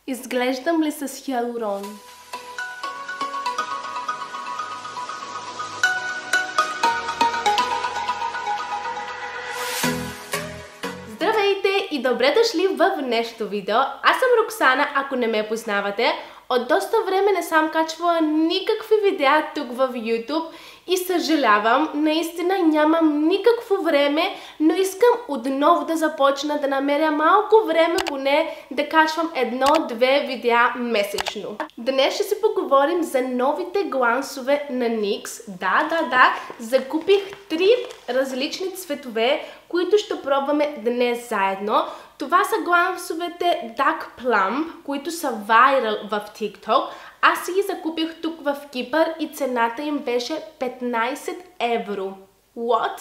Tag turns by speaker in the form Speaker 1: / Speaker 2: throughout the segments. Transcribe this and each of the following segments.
Speaker 1: Изглеждам ли с хиалурон? Здравейте и добре дошли в днешното видео. Аз съм Роксана, ако не ме познавате. От доста време не съм качвала никакви видеа тук в YouTube и съжалявам, наистина нямам никакво време, но искам отново да започна да намеря малко време поне да качвам 1-2 видеа месечно. Днес ще си поговорим за новите глансове на NYX. Да, закупих 3 различни цветове, които ще пробваме днес заедно. Това са глансовете Dark Plum, които са вайрал в TikTok. Аз си ги закупих тук в Кипър и цената им беше 15 евро. What?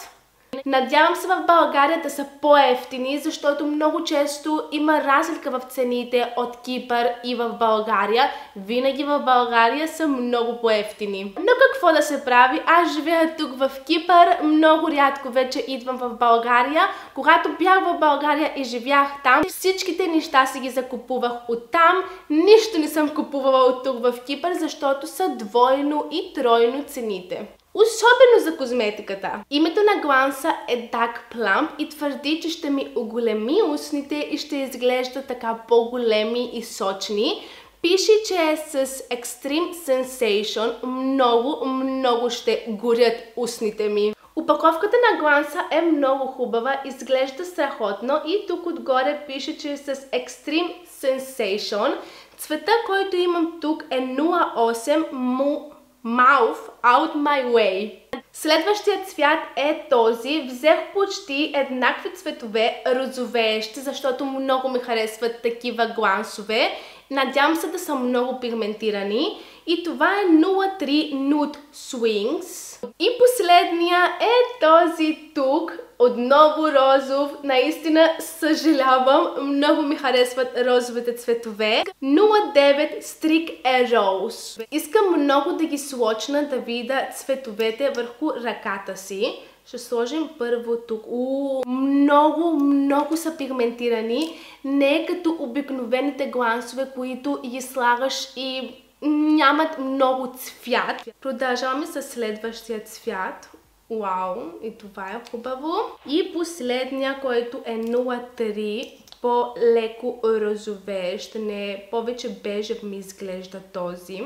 Speaker 1: Надявам се в България да са по-евтини, защото много често има разлика в цените от Кипър и в България. Винаги в България са много по-евтини. Но какво да се прави? Аз живея тук в Кипър, много рядко вече идвам в България. Когато бях в България и живях там, всичките неща си ги закупувах оттам. Нищо не съм купувала от тук в Кипър, защото са двойно и тройно цените. Особено за козметиката. Името на гланса е Dark Plum и твърди, че ще ми оголеми устните и ще изглежда така по-големи и сочни. Пише, че е с Extreme Sensation. Много ще горят устните ми. Упаковката на гланса е много хубава, изглежда страхотно и тук отгоре пише, че е с Extreme Sensation. Цвета, който имам тук е 08 Mouth Out My Way. Следващият цвят е този. Взех почти еднакви цветове, розовеещи, защото много ми харесват такива глансове. Надявам се да са много пигментирани. И това е 03 Nude Swings. И последния е този тук. Отново розов. Наистина съжалявам. Много ми харесват розовите цветове. 09 Streak A Rose. Искам много да ги слочна, да видя цветовете върху ръката си. Ще сложим първо тук. Много са пигментирани. Не е като обикновените глансове, които ги слагаш и нямат много цвят. Продължаваме с следващия цвят. Вау, и това е хубаво. И последния, който е 03, по-леко розовеещ, не повече бежев ми изглежда този.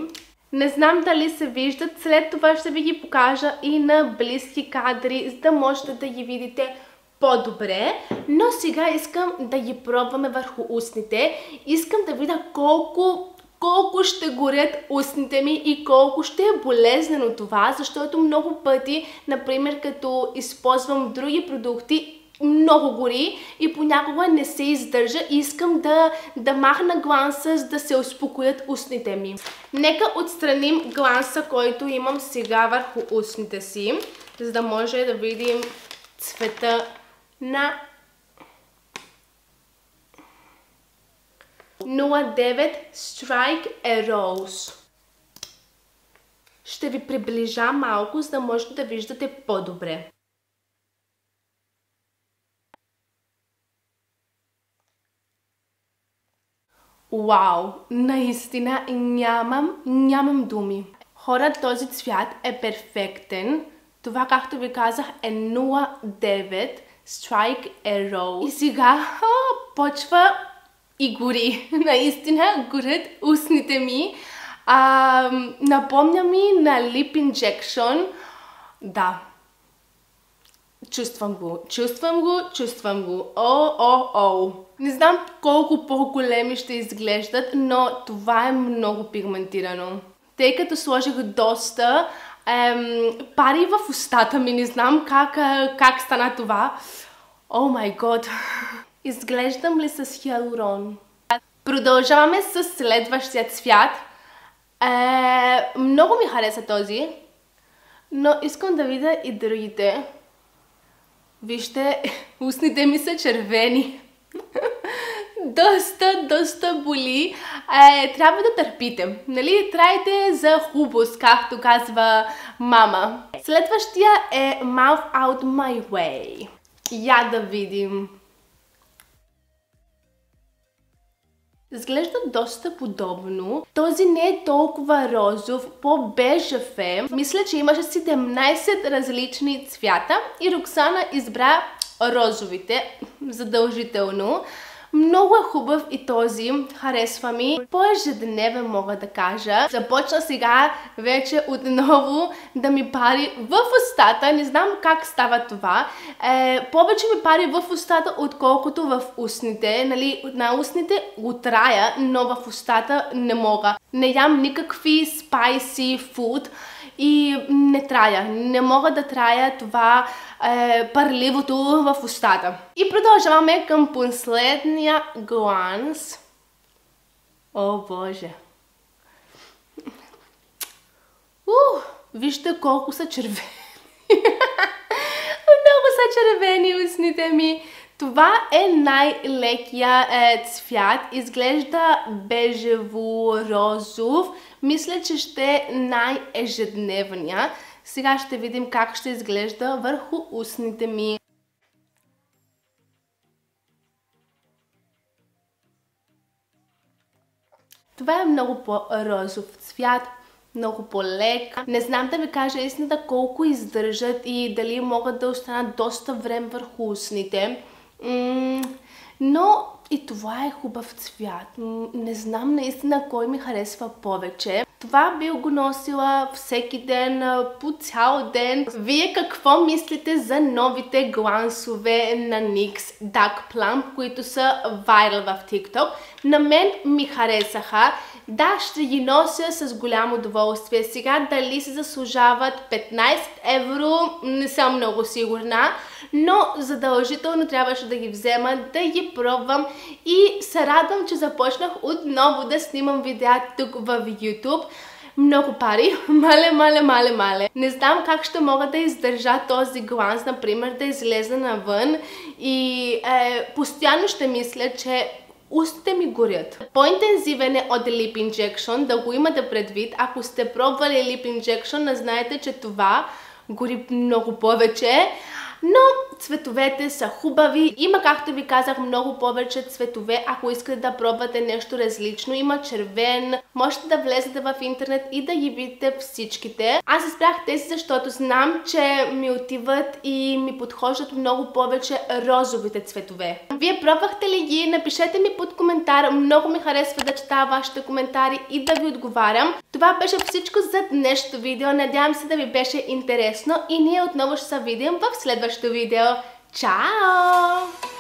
Speaker 1: Не знам дали се виждат, след това ще ви ги покажа и на близки кадри, за да можете да ги видите по-добре. Но сега искам да ги пробваме върху устните. Искам да видя колко ще горят устните ми и колко ще е болезнено това, защото много пъти, например, като използвам други продукти, много гори и понякога не се издържа и искам да махна гланса, за да се успокоят устните ми. Нека отстраним гланса, който имам сега върху устните си, за да може да видим цвета на 09 Strike A Rose. Ще ви приближа малко, за да можете да виждате по-добре. Вау! Наистина нямам думи. Хора, този цвят е перфектен. Това, както ви казах, е 09 Strike A Rose. И сега почва и гори. Наистина горят устните ми. Напомня ми на Lip Injection. Да. Чувствам го. Не знам колко по-големи ще изглеждат, но това е много пигментирано. Тъй като сложих доста пари в устата ми, не знам как стана това. О май гот. Изглеждам ли с хиалурон? Продължаваме с следващия цвят. Много ми хареса този, но искам да видя и другите. Вижте, устните ми са червени. Доста боли. Трябва да търпите. Нали? Трайте за хубост, както казва мама. Следващия е Mouth Out My Way. Я да видим. Изглежда доста подобно. Този не е толкова розов, по-бежев е. Мисля, че имаше 17 различни цвята и Роксана избра розовите, задължително. Много е хубав и този, харесва ми. По-ежедневен мога да кажа. Започна сега вече отново да ми пари в устата. Не знам как става това. Повече ми пари в устата, отколкото в устните. Нали, на устните отрая, но в устата не мога. Не ям никакви spicy food. И не трая. Не мога да трая това парливото в устата. И продължаваме към последния гланс. О, Боже! Вижте колко са червени. Много са червени устните ми. Това е най-лекия цвят. Изглежда бежево-розов. Мисля, че ще е най-ежедневния. Сега ще видим как ще изглежда върху устните ми. Това е много по-розов цвят. Много по-лек. Не знам да ви кажа истината колко издържат и дали могат да останат доста време върху устните. Но и това е хубав цвят. Не знам наистина кой ми харесва повече. Това би го носила всеки ден, по цял ден. Вие какво мислите за новите глансове на NYX Duck Plump, които са вайрал в TikTok? На мен ми харесаха. Да, ще ги нося с голямо удоволствие. Сега дали се заслужават 15 евро, не съм много сигурна, но задължително трябваше да ги взема, да ги пробвам и се радвам, че започнах отново да снимам видеа тук в YouTube. Много пари, мале. Не знам как ще мога да издържа този гланс, например, да излезе навън и постоянно ще мисля, че устите ми горят. По-интензивен е от Lip Injection, да го имате предвид. Ако сте пробвали Lip Injection, не знаете, че това гори много повече. Но цветовете са хубави. Има, както ви казах, много повече цветове. Ако искате да пробвате нещо различно, има червен. Можете да влезете в интернет и да ги видите всичките. Аз избрах тези, защото знам, че ми отиват и ми подхождат много повече розовите цветове. Вие пробвахте ли ги? Напишете ми под коментар. Много ми харесва да чета вашите коментари и да ви отговарям. Това беше всичко за днешното видео. Надявам се да ви беше интересно и ние отново ще се видим в следващото видео. Чао!